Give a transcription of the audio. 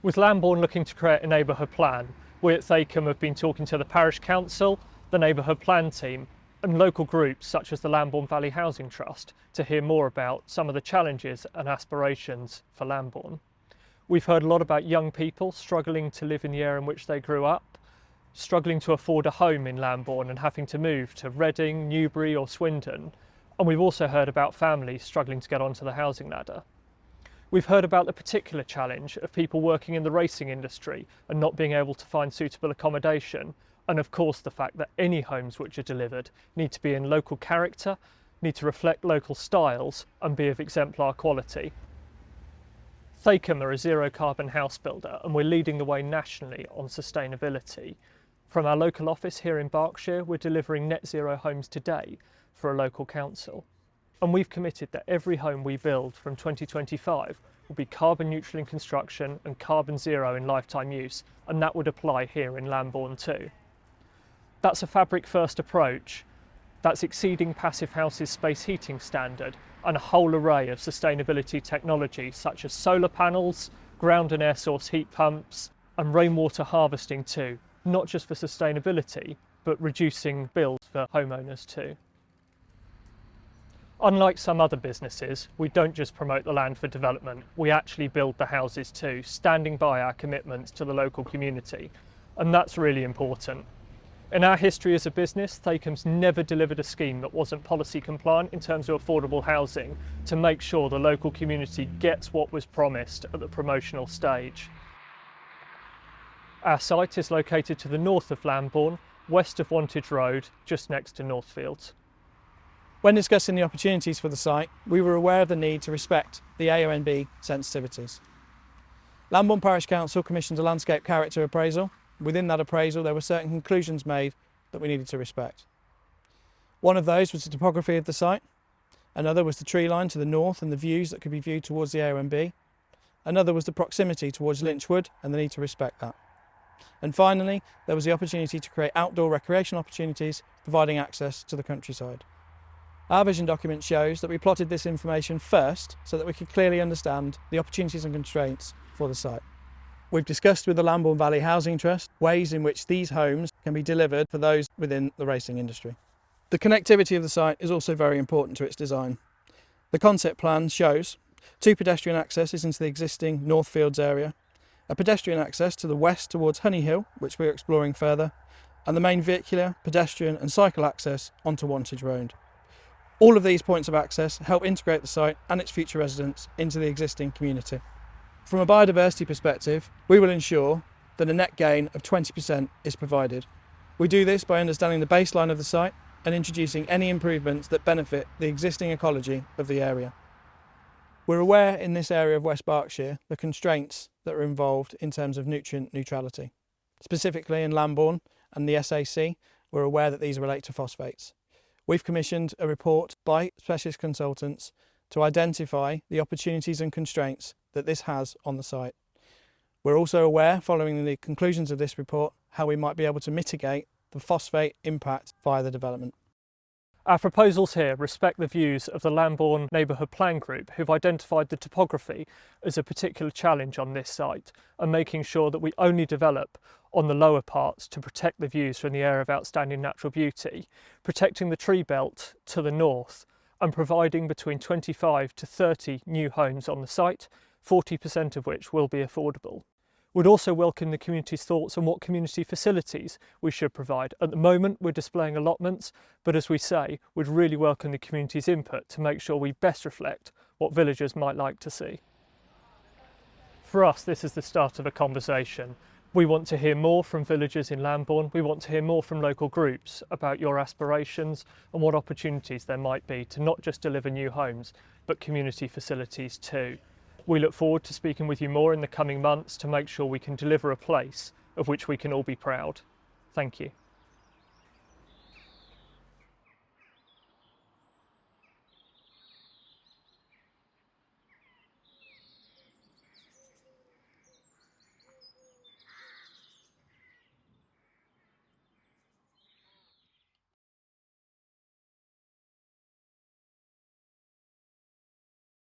With Lambourn looking to create a neighbourhood plan, we at Thacombe have been talking to the Parish Council, the neighbourhood plan team and local groups such as the Lambourn Valley Housing Trust to hear more about some of the challenges and aspirations for Lambourn. We've heard a lot about young people struggling to live in the area in which they grew up, struggling to afford a home in Lambourn and having to move to Reading, Newbury or Swindon. And we've also heard about families struggling to get onto the housing ladder. We've heard about the particular challenge of people working in the racing industry and not being able to find suitable accommodation, and of course the fact that any homes which are delivered need to be in local character, need to reflect local styles and be of exemplar quality. Thacombe are a zero carbon house builder and we're leading the way nationally on sustainability. From our local office here in Berkshire, we're delivering net zero homes today for a local council. And we've committed that every home we build from 2025 will be carbon neutral in construction and carbon zero in lifetime use, and that would apply here in Lambourn too. That's a fabric first approach. That's exceeding Passive House's space heating standard and a whole array of sustainability technology such as solar panels, ground and air source heat pumps and rainwater harvesting too, not just for sustainability but reducing bills for homeowners too. Unlike some other businesses, we don't just promote the land for development, we actually build the houses too, standing by our commitments to the local community. And that's really important. In our history as a business, Thacombe's never delivered a scheme that wasn't policy compliant in terms of affordable housing to make sure the local community gets what was promised at the promotional stage. Our site is located to the north of Lambourn, west of Wantage Road, just next to Northfields. When discussing the opportunities for the site, we were aware of the need to respect the AONB sensitivities. Lambourn Parish Council commissioned a landscape character appraisal. Within that appraisal, there were certain conclusions made that we needed to respect. One of those was the topography of the site. Another was the tree line to the north and the views that could be viewed towards the AONB. Another was the proximity towards Lynchwood and the need to respect that. And finally, there was the opportunity to create outdoor recreation opportunities, providing access to the countryside. Our vision document shows that we plotted this information first so that we could clearly understand the opportunities and constraints for the site. We've discussed with the Lambourn Valley Housing Trust ways in which these homes can be delivered for those within the racing industry. The connectivity of the site is also very important to its design. The concept plan shows 2 pedestrian accesses into the existing Northfields area, a pedestrian access to the west towards Honeyhill, which we're exploring further, and the main vehicular, pedestrian and cycle access onto Wantage Road. All of these points of access help integrate the site and its future residents into the existing community. From a biodiversity perspective, we will ensure that a net gain of 20% is provided. We do this by understanding the baseline of the site and introducing any improvements that benefit the existing ecology of the area. We're aware in this area of West Berkshire the constraints that are involved in terms of nutrient neutrality. Specifically in Lambourn and the SAC, we're aware that these relate to phosphates. We've commissioned a report by specialist consultants to identify the opportunities and constraints that this has on the site. We're also aware, following the conclusions of this report, how we might be able to mitigate the phosphate impact via the development. Our proposals here respect the views of the Lambourn Neighbourhood Plan Group, who've identified the topography as a particular challenge on this site and making sure that we only develop on the lower parts to protect the views from the area of outstanding natural beauty, protecting the tree belt to the north and providing between 25 to 30 new homes on the site, 40% of which will be affordable. We'd also welcome the community's thoughts on what community facilities we should provide. At the moment, we're displaying allotments, but as we say, we'd really welcome the community's input to make sure we best reflect what villagers might like to see. For us, this is the start of a conversation. We want to hear more from villagers in Lambourn. We want to hear more from local groups about your aspirations and what opportunities there might be to not just deliver new homes, but community facilities too. We look forward to speaking with you more in the coming months to make sure we can deliver a place of which we can all be proud. Thank you.